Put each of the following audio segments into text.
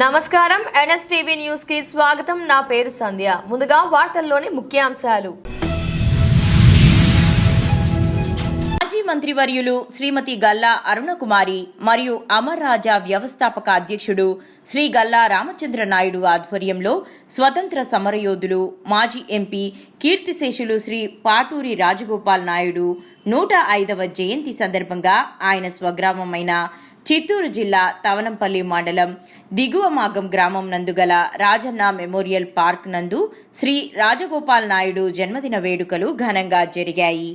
నమస్కారం NSTV news కి స్వాగతం. నా పేరు సంధ్య. ముందుగా వార్తల్లోని ముఖ్యాంశాలు. మాజీ మంత్రివర్యులు శ్రీమతి గల్లా అరుణకుమారి మరియు అమర్ రాజా వ్యవస్థాపక అధ్యక్షుడు శ్రీ గల్లా రామచంద్ర నాయుడు ఆధ్వర్యంలో స్వతంత్ర సమరయోధులు మాజీ ఎంపీ కీర్తిశేషులు శ్రీ పాటూరి రాజగోపాల్ నాయుడు 105వ జయంతి సందర్భంగా ఆయన స్వగ్రామమైన చిత్తూరు జిల్లా తవనంపల్లి మండలం దిగువ మాగం గ్రామం నందుగల రాజన్న మెమోరియల్ పార్క్ నందు శ్రీ రాజగోపాల్ నాయుడు జన్మదిన వేడుకలు ఘనంగా జరిగాయి.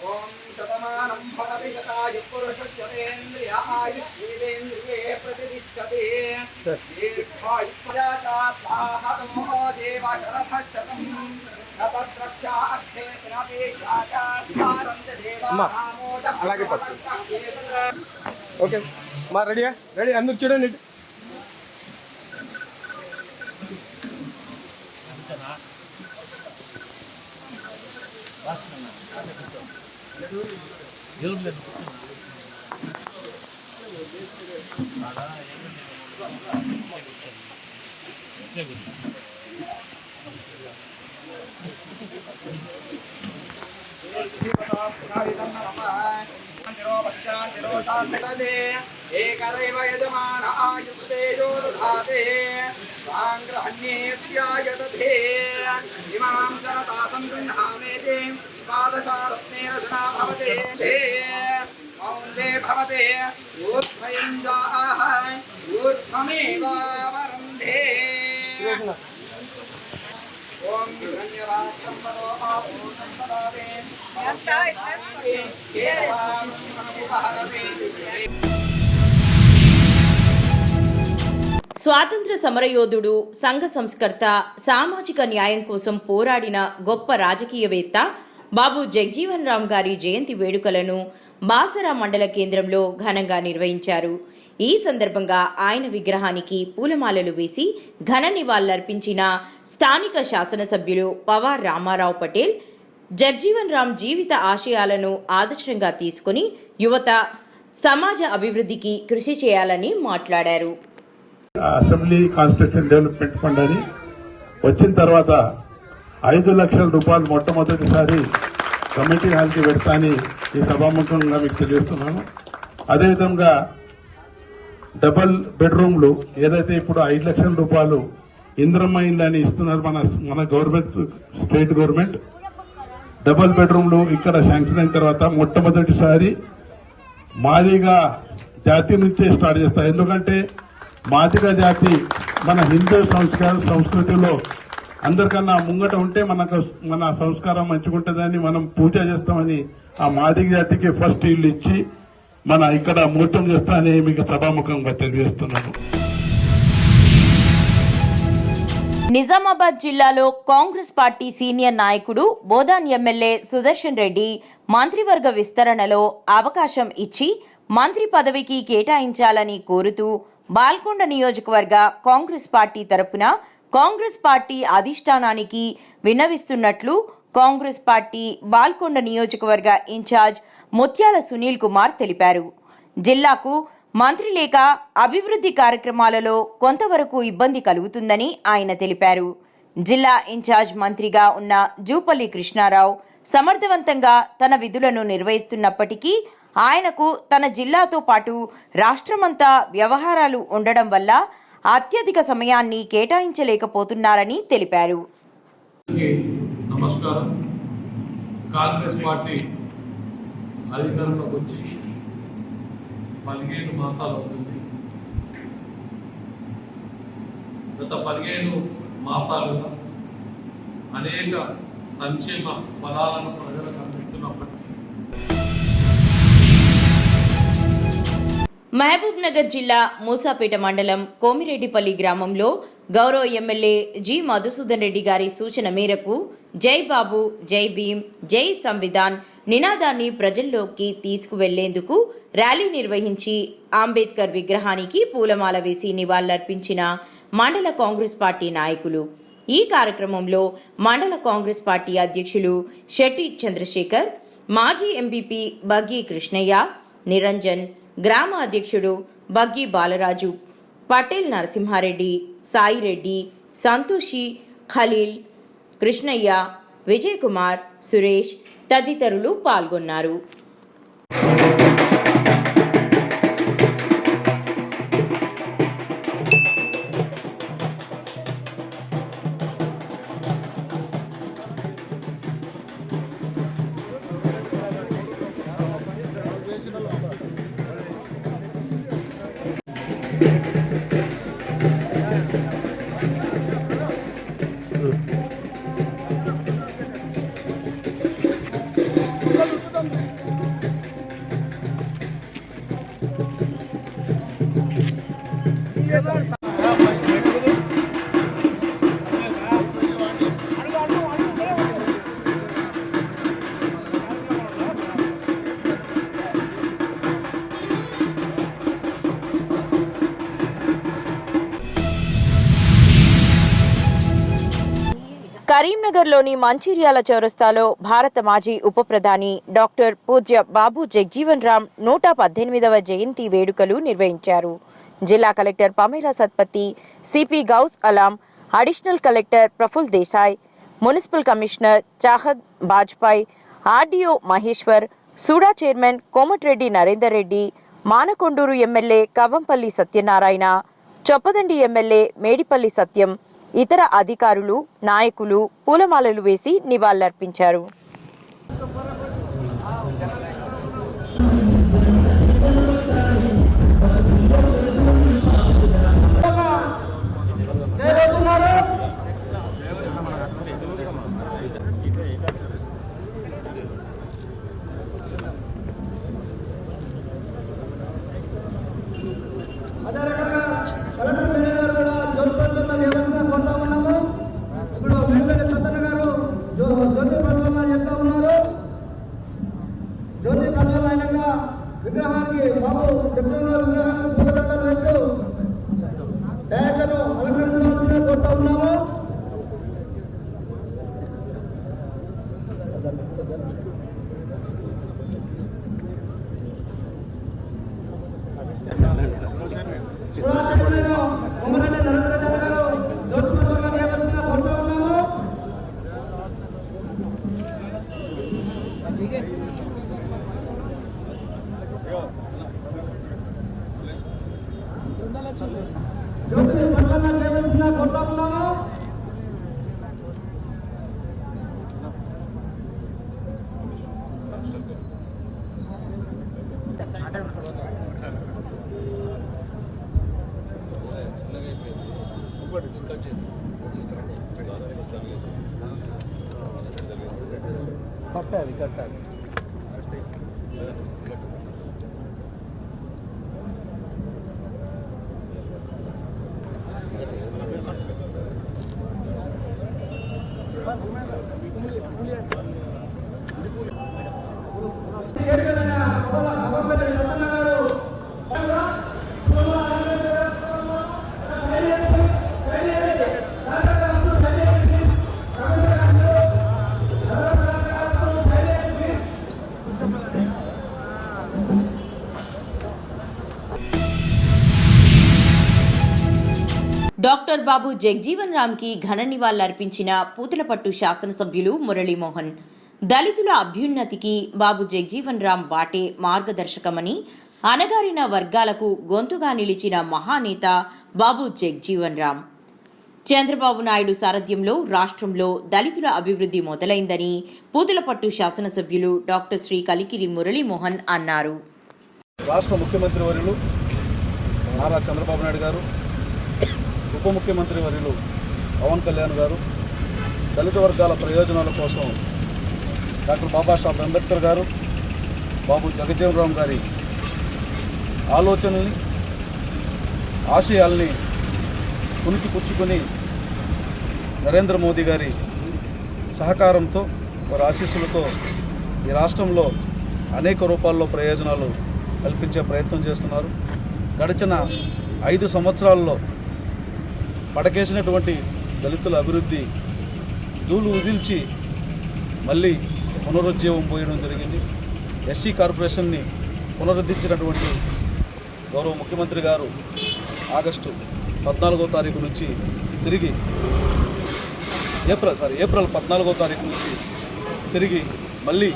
ओम शतमानं भवति शताय पुरुषस्य आयुष्येन्द्रिये प्रतिष्ठते दीर्घायुष्यता स्वाहतो देव शरथः शतं नतद्रक्षा अक्षे स्नापेशाचा स्वारन्त देवामोद అలాగే పట్టు. ఓకే మా రెడీయా? రెడీ అందరూ చూడండి. एकदैव यजमान आयुस्तेजो दधाते साङ्ग्रहण्येत्याय दधे इमां जनतासं गृह्णामेते पादशारत्नेन सदा भवते मौन्दे भवते ऊर्ध्वयुञ्जाः ऊर्ध्वमेवावरुन्धे ओम धन्यवादं वरो आपूर्णं पदावे స్వాతంత్ర సమరయోధుడు, సంఘ సంస్కర్త, సామాజిక న్యాయం కోసం పోరాడిన గొప్ప రాజకీయవేత్త బాబు జగ్జీవన్ రామ్ గారి జయంతి వేడుకలను బాసరా మండల కేంద్రంలో ఘనంగా నిర్వహించారు. ఈ సందర్భంగా ఆయన విగ్రహానికి పూలమాలలు వేసి ఘన నివాళులర్పించిన స్థానిక శాసనసభ్యులు పవార్ రామారావు పటేల్ జగ్జీవన్ రామ్ జీవిత ఆశయాలను ఆదర్శంగా తీసుకుని యువత సమాజ అభివృద్ధికి కృషి చేయాలని మాట్లాడారు. అసెంబ్లీ కాన్స్టిట్యూషన్ డెవలప్మెంట్ ఫండ్ అని వచ్చిన తర్వాత 5 లక్షల రూపాయలు మొట్టమొదటిసారి కమిటీ హాల్కి పెడతాని ఈ సభాముఖంగా మీకు తెలియజేస్తున్నాను. అదేవిధంగా డబల్ బెడ్రూమ్లు ఏదైతే ఇప్పుడు 5 లక్షల రూపాయలు ఇంద్రమ్మ ఇల్లు అని ఇస్తున్నారు మన గవర్నమెంట్, స్టేట్ గవర్నమెంట్. డబల్ బెడ్రూమ్లు ఇక్కడ శాంక్షన్ అయిన తర్వాత మొట్టమొదటిసారి మాదిగా జాతి నుంచే స్టార్ట్ చేస్తారు. ఎందుకంటే మాదిగా జాతి మన హిందూ సంస్కృతిలో అందరికన్నా ముంగట ఉంటే మన సంస్కారం మంచిగుంటుందని మనం పూజ చేస్తామని ఆ మాదిగ జాతికి ఫస్ట్ ఇల్లు ఇచ్చి మన ఇక్కడ ముహూర్తం చేస్తానని మీకు సభాముఖంగా తెలియజేస్తున్నాను. నిజామాబాద్ జిల్లాలో కాంగ్రెస్ పార్టీ సీనియర్ నాయకుడు బోధాన్ ఎమ్మెల్యే సుదర్శన్ రెడ్డి మంత్రివర్గ విస్తరణలో అవకాశం ఇచ్చి మంత్రి పదవికి కేటాయించాలని కోరుతూ బాల్కొండ నియోజకవర్గ కాంగ్రెస్ పార్టీ తరపున కాంగ్రెస్ పార్టీ అధిష్టానానికి విన్నవిస్తున్నట్లు కాంగ్రెస్ పార్టీ బాల్కొండ నియోజకవర్గ ఇన్ఛార్జ్ ముత్యాల సునీల్ కుమార్ తెలిపారు. జిల్లాకు మంత్రి లేక అభివృద్ధి కార్యక్రమాలలో కొంతవరకు ఇబ్బంది కలుగుతుందని ఆయన తెలిపారు. జిల్లా ఇన్ఛార్జ్ మంత్రిగా ఉన్న జూపల్లి కృష్ణారావు సమర్థవంతంగా తన విధులను నిర్వహిస్తున్నప్పటికీ ఆయనకు తన జిల్లాతో పాటు రాష్ట్రమంతా వ్యవహారాలు ఉండడం వల్ల అత్యధిక సమయాన్ని కేటాయించలేకపోతున్నారని తెలిపారు. నమస్కారం. కాంగ్రెస్ పార్టీ అధికారంలోకి వచ్చి 15 మాసాలు అవుతుంది. గత 15 మాసాలుగా అనేక సంక్షేమ ఫలాలను ప్రజలకు అందిస్తున్నప్పటికీ మహబూబ్ నగర్ జిల్లా మూసాపేట మండలం కోమిరెడ్డిపల్లి గ్రామంలో గౌరవ ఎమ్మెల్యే జి మధుసూదన్ రెడ్డి గారి సూచన మేరకు జై బాబు, జై భీమ్, జై సంవిధాన్ నినాదాన్ని ప్రజల్లోకి తీసుకువెళ్లేందుకు ర్యాలీ నిర్వహించి అంబేద్కర్ విగ్రహానికి పూలమాల వేసి నివాళులర్పించిన మండల కాంగ్రెస్ పార్టీ నాయకులు. ఈ కార్యక్రమంలో మండల కాంగ్రెస్ పార్టీ అధ్యక్షులు శెట్టి చంద్రశేఖర్, మాజీ ఎంపీపీ బగ్గి కృష్ణయ్య, నిరంజన్, గ్రామ అధ్యక్షుడు బగ్గి బాలరాజు, పటేల్ నరసింహారెడ్డి, సాయిరెడ్డి, సంతోషి, ఖలీల్, కృష్ణయ్య, విజయ్ కుమార్, సురేష్ తదితరులు పాల్గొన్నారు. కరీంనగర్లోని మంచిర్యాల చౌరస్తాలో భారత మాజీ ఉప ప్రధాని డాక్టర్ పూజ్య బాబు జగ్జీవన్ రామ్ 118వ జయంతి వేడుకలు నిర్వహించారు. జిల్లా collector Pamela Satpathy, CP Ghouse Alam, additional collector Praful Desai, municipal commissioner Chahat Bajpai, RDO Maheshwar, SUDA chairman Komatireddy Narender Reddy, Manakondur MLA Kavvampalli Satyanarayana, Choppadandi MLA Medipalli Satyam, ఇతర అధికారులు, నాయకులు పూలమాలలు వేసి నివాళులర్పించారు. అదే రకంగా కలెక్టర్ మేడం గారు కూడా జ్యోతి ప్రజ్వలన చేయవలసిన కోరుతా ఉన్నాము. ఇప్పుడు మేడిపల్లి సత్తన్న గారు జ్యోతి ప్రజ్వలన చేస్తా ఉన్నారు. జ్యోతి ప్రజ్వలన అయినాక విగ్రహానికి బాబు జగ్జీవన్ రామ్ విగ్రహానికి పూలదండలు వేస్తూ డయాసను అలంకరించవలసిన కోరుతా ఉన్నాము. సూడా చైర్మన్ కోమటిరెడ్డి నరేందర్ రెడ్డి గారు జ్యోతి ప్రజ్వలన చేయవలసిన కోరుతా ఉన్నాము. జ్యోతి ప్రజ్వలన చేయవలసిన కోరుతా ఉన్నాము. కట్టాలి చైర్మన్ అయిన కవ్వంపల్లి సత్తన్న గారు డాక్టర్ బాబు జగ్జీవన్ రామ్కి ఘన నివాళులర్పించిన పూతలపట్టు శాసనసభ్యులు మురళీమోహన్. దళితుల అభ్యున్నతికి బాబు జగ్జీవన్ రామ్ బాటే మార్గదర్శకమని, అణగారిన వర్గాలకు గొంతుగా నిలిచిన మహానేత బాబు జగ్జీవన్ రామ్. చంద్రబాబు నాయుడు సారథ్యంలో రాష్ట్రంలో దళితుల అభివృద్ధి మొదలైందని పూతలపట్టు శాసనసభ్యులు డాక్టర్ శ్రీ కలికిరి మురళీమోహన్ అన్నారు. రాష్ట్ర ముఖ్యమంత్రి వర్యులు నారా చంద్రబాబు నాయుడు గారు, ఉప ముఖ్యమంత్రి వర్యులు పవన్ కళ్యాణ్ గారు దళిత వర్గాల ప్రయోజనాల కోసం డాక్టర్ బాబాసాహెబ్ అంబేద్కర్ గారు, బాబు జగజీవన్ రామ్ గారి ఆలోచనల్ని, ఆశయాల్ని పుణికి పుచ్చుకొని నరేంద్ర మోదీ గారి సహకారంతో వారి ఆశీస్సులతో ఈ రాష్ట్రంలో అనేక రూపాల్లో ప్రయోజనాలు కల్పించే ప్రయత్నం చేస్తున్నారు. గడిచిన 5 సంవత్సరాల్లో పడకేసినటువంటి దళితుల అభివృద్ధి ధూళి ఉదిల్చి మళ్ళీ పునరుజ్జీవం పోయడం జరిగింది. ఎస్సీ కార్పొరేషన్ని పునరుద్ధరించినటువంటి గౌరవ ముఖ్యమంత్రి గారు ఆగస్టు 14వ తారీఖు నుంచి తిరిగి ఏప్రిల్ 14వ తారీఖు నుంచి తిరిగి మళ్ళీ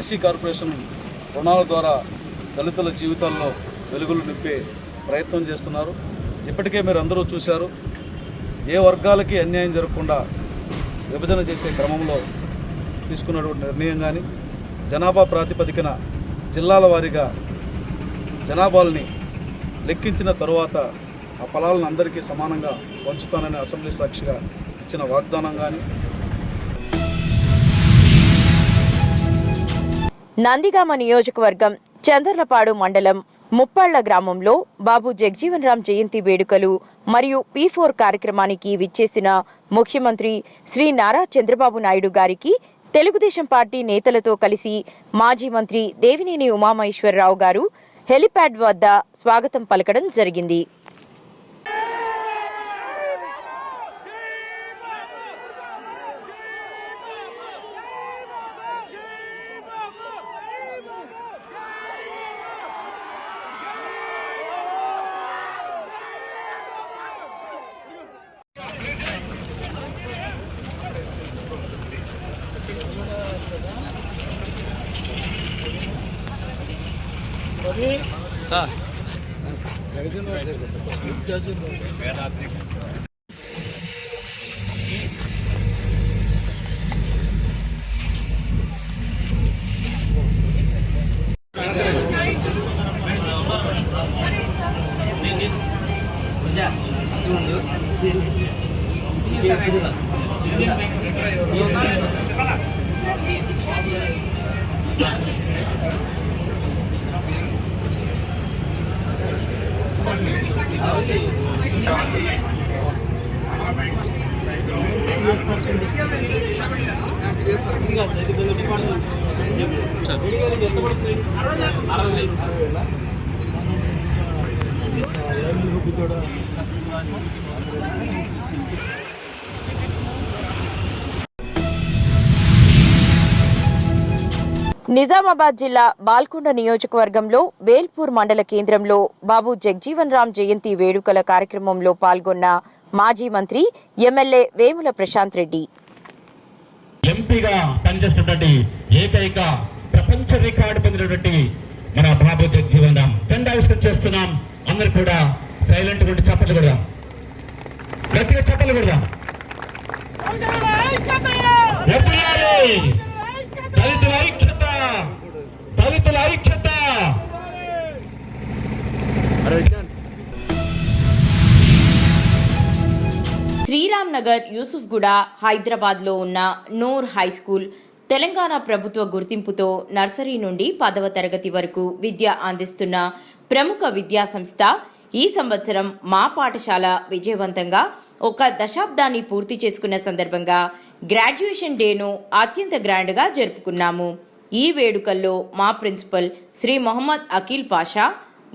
ఎస్సీ కార్పొరేషన్ రుణాల ద్వారా దళితుల జీవితాల్లో వెలుగులు నింపే ప్రయత్నం చేస్తున్నారు. ఇప్పటికే మీరు అందరూ చూశారు, ఏ వర్గాలకి అన్యాయం జరగకుండా విభజన చేసే క్రమంలో తీసుకున్నటువంటి నిర్ణయం కానీ, జనాభా ప్రాతిపదికన జిల్లాల వారీగా జనాభాల్ని లెక్కించిన తరువాత ఆ ఫలాలను అందరికీ సమానంగా పంచుతానని అసెంబ్లీ సాక్షిగా ఇచ్చిన వాగ్దానం కానీ, నందిగామ నియోజకవర్గం చందర్లపాడు మండలం ముప్పాళ్ల గ్రామంలో బాబు జగజీవన్ రామ్ జయంతి వేడుకలు మరియు P4 కార్యక్రమానికి విచ్చేసిన ముఖ్యమంత్రి శ్రీ నారా చంద్రబాబు నాయుడు గారికి తెలుగుదేశం పార్టీ నేతలతో కలిసి మాజీ మంత్రి దేవినేని ఉమామహేశ్వరరావు గారు హెలిప్యాడ్ వద్ద స్వాగతం పలకడం జరిగింది. నిజామాబాద్ జిల్లా బాల్కొండ నియోజకవర్గంలో వేల్పూర్ మండల కేంద్రంలో బాబు జగజీవన్ రామ్ జయంతి వేడుకల కార్యక్రమంలో పాల్గొన్న మాజీ మంత్రి ఎమ్మెల్యే వేముల ప్రశాంత్ రెడ్డి. ఎంపీగా పనిచేస్తున్నటువంటి ఏకైక ప్రపంచ రికార్డు పొందినటువంటి మన బాబు జగజీవన్ రామ్ జెండా ఆవిష్కరణ చేస్తున్నాం. అందరూ కూడా సైలెంట్ గా చప్పట్లు కొడదాం, గట్టిగా చప్పట్లు కొడదాం. దళితుల ఐక్యత, దళితుల ఐక్యత. శ్రీరామ్ నగర్, యూసుఫ్గూడ, హైదరాబాద్లో ఉన్న నూర్ హై స్కూల్ తెలంగాణ ప్రభుత్వ గుర్తింపుతో నర్సరీ నుండి 10వ తరగతి వరకు విద్య అందిస్తున్న ప్రముఖ విద్యా సంస్థ. ఈ సంవత్సరం మా పాఠశాల విజయవంతంగా 1 దశాబ్దాన్ని పూర్తి చేసుకున్న సందర్భంగా గ్రాడ్యుయేషన్ డేను అత్యంత గ్రాండ్గా జరుపుకున్నాము. ఈ వేడుకల్లో మా principal Shri Mohammed Akhil Pasha,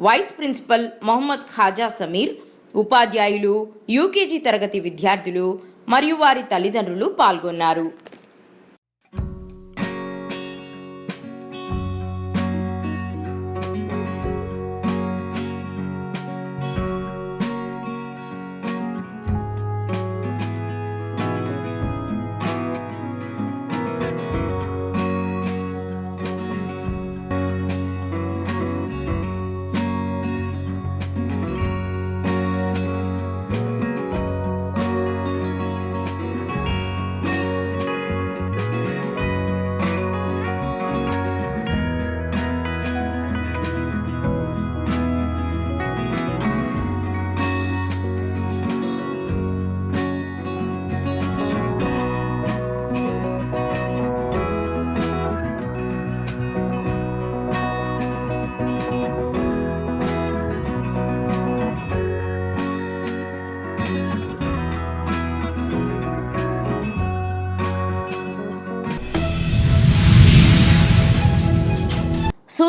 vice principal Mohammed Khaja Sameer, ఉపాధ్యాయులు, యూకేజీ తరగతి విద్యార్థులు మరియు వారి తల్లిదండ్రులు పాల్గొన్నారు.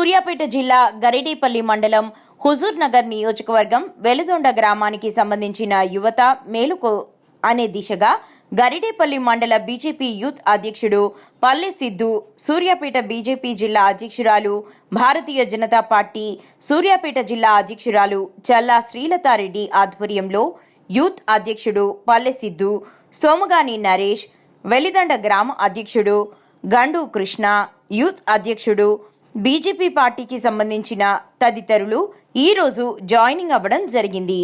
సూర్యాపేట జిల్లా గరిడేపల్లి మండలం హుజూర్ నగర్ నియోజకవర్గం వెలుదొండ గ్రామానికి సంబంధించిన యువత మేలుకో అనే దిశగా గరిడేపల్లి మండల బీజేపీ యూత్ అధ్యక్షుడు పల్లె సిద్ధు, సూర్యాపేట బీజేపీ జిల్లా అధ్యక్షురాలు, భారతీయ జనతా పార్టీ సూర్యాపేట జిల్లా అధ్యక్షురాలు చల్లా శ్రీలతారెడ్డి ఆధ్వర్యంలో యూత్ అధ్యక్షుడు పల్లె సిద్ధు, సోమగాని నరేష్, వెలిదండ గ్రామ అధ్యక్షుడు గండు కృష్ణ, యూత్ అధ్యక్షుడు, బీజేపీ పార్టీకి సంబంధించిన తదితరులు ఈరోజు జాయినింగ్ అవ్వడం జరిగింది.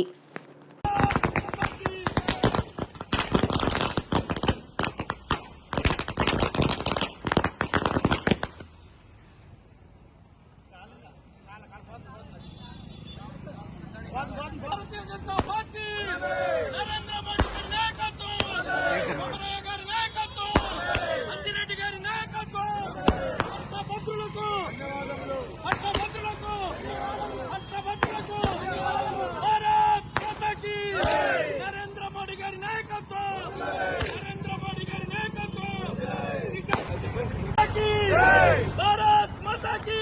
भारतीय जनता पार्टी नरेंद्र मोदी గారి నాయకత్వం, చంద్రబాబు గారి నాయకత్వం, అంజిరెడ్డి గారి నాయకత్వం, పట్టభద్రులకు భారత్ మాతాకి నరేంద్ర మోడీ గారి నాయకత్వం, నరేంద్ర మోడీ గారి నాయకత్వం, భారత్ మాతాకి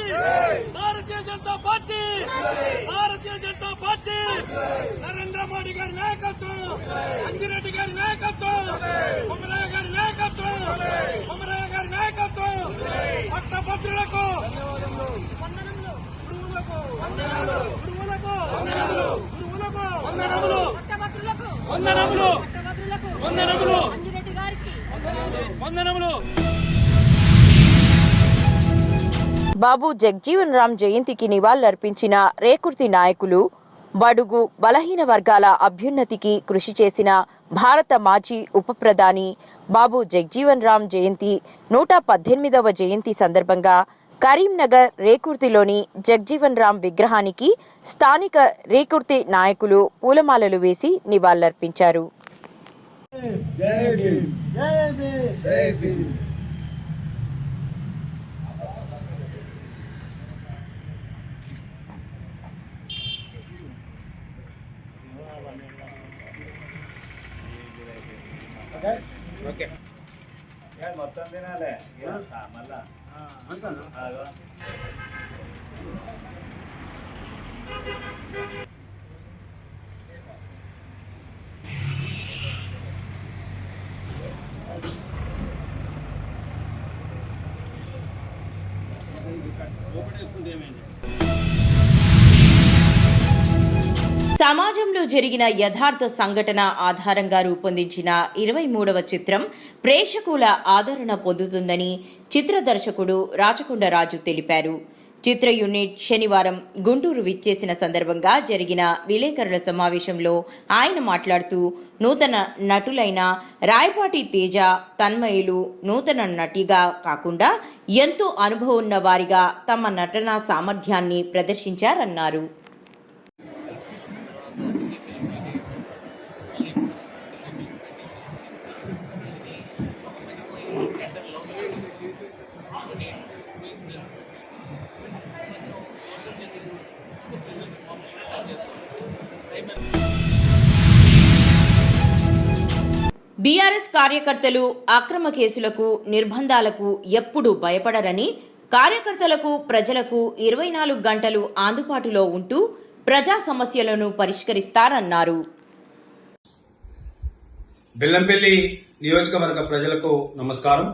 భారతీయ జనతా పార్టీ నరేంద్ర మోడీ గారి నాయకత్వం, అంజిరెడ్డి గారి నాయకత్వం, కొమరయ్య గారి నాయకత్వం, పట్టభద్రులకు వందనములు. బాబు జగ్జీవన్ రామ్ జయంతికి నివాళులర్పించిన రేకుర్తి నాయకులు, బడుగు బలహీన వర్గాల అభ్యున్నతికి కృషి చేసిన భారత మాజీ ఉప ప్రధాని బాబు జగ్జీవన్ రామ్ జయంతి 118వ జయంతి సందర్భంగా కరీంనగర్ రేకుర్తిలోని జగ్జీవన్ రామ్ విగ్రహానికి స్థానిక రేకుర్తి నాయకులు పూలమాలలు వేసి నివాళులర్పించారు. మొత్తం తినాలే మళ్ళా సమాజంలో జరిగిన యథార్థ సంఘటన ఆధారంగా రూపొందించిన 23వ చిత్రం ప్రేక్షకుల ఆదరణ పొందుతుందని చిత్ర దర్శకుడు రాచకొండ రాజు తెలిపారు. చిత్ర యూనిట్ శనివారం గుంటూరు విచ్చేసిన సందర్భంగా జరిగిన విలేకరుల సమావేశంలో ఆయన మాట్లాడుతూ నూతన నటులైన రాయపాటి తేజ, తన్మయులు నూతన నటిగా కాకుండా ఎంతో అనుభవం ఉన్న వారిగా తమ నటనా సామర్థ్యాన్ని ప్రదర్శించారన్నారు. బీఆర్ఎస్ కార్యకర్తలు అక్రమ కేసులకు, నిర్బంధాలకు ఎప్పుడూ భయపడరని, కార్యకర్తలకు, ప్రజలకు 24 గంటలు అందుబాటులో ఉంటూ ప్రజా సమస్యలను పరిష్కరిస్తారన్నారు. బెల్లంపల్లి నియోజకవర్గ ప్రజలకు నమస్కారం.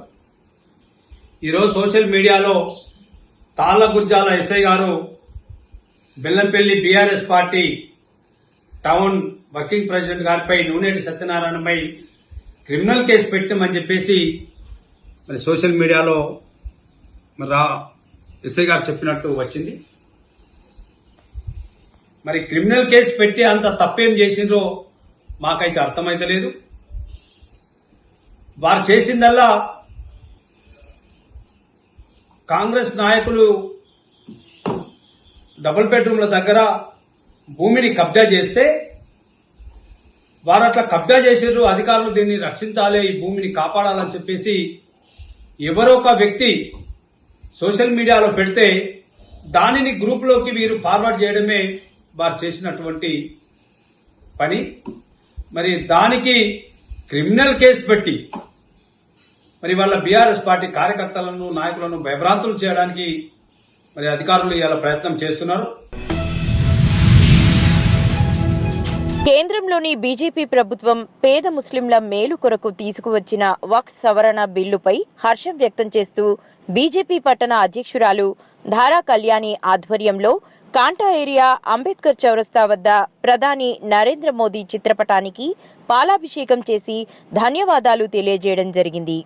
ఈరోజు సోషల్ మీడియాలో తాళ్లగుజ్జాల ఎస్ఐ గారు Bellampalli BRS party town working president గారిపై నూనేటి సత్యనారాయణపై క్రిమినల్ కేసు పెట్టమని చెప్పేసి మరి సోషల్ మీడియాలో మరి ఎస్ఐ గారు చెప్పినట్టు వచ్చింది. మరి క్రిమినల్ కేసు పెట్టి అంత తప్పేం చేసిండ్రో మాకైతే అర్థమైతలేదు. వారు చేసిందల్లా కాంగ్రెస్ నాయకులు డబుల్ బెడ్రూమ్ల దగ్గర భూమిని కబ్జా చేస్తే వారు అట్లా కబ్జా చేసారు, అధికారులు దీన్ని రక్షించాలి, ఈ భూమిని కాపాడాలని చెప్పేసి ఎవరో ఒక వ్యక్తి సోషల్ మీడియాలో పెడితే దానిని గ్రూప్లోకి వీరు ఫార్వర్డ్ చేయడమే వారు చేసినటువంటి పని. మరి దానికి క్రిమినల్ కేసు పెట్టి మరి వాళ్ళ బీఆర్ఎస్ పార్టీ కార్యకర్తలను, నాయకులను భయభ్రాంతులు చేయడానికి మరి అధికారులు ఇవాళ ప్రయత్నం చేస్తున్నారు. కేంద్రంలోని బీజేపీ ప్రభుత్వం పేద ముస్లింల మేలు కొరకు తీసుకువచ్చిన వక్ఫ్ సవరణ బిల్లుపై హర్షం వ్యక్తం చేస్తూ బీజేపీ పట్టణ అధ్యక్షురాలు ధారా కళ్యాణి ఆధ్వర్యంలో కాంటా ఏరియా అంబేద్కర్ చౌరస్తా వద్ద ప్రధాని నరేంద్ర మోదీ చిత్రపటానికి పాలాభిషేకం చేసి ధన్యవాదాలు తెలియజేయడం జరిగింది.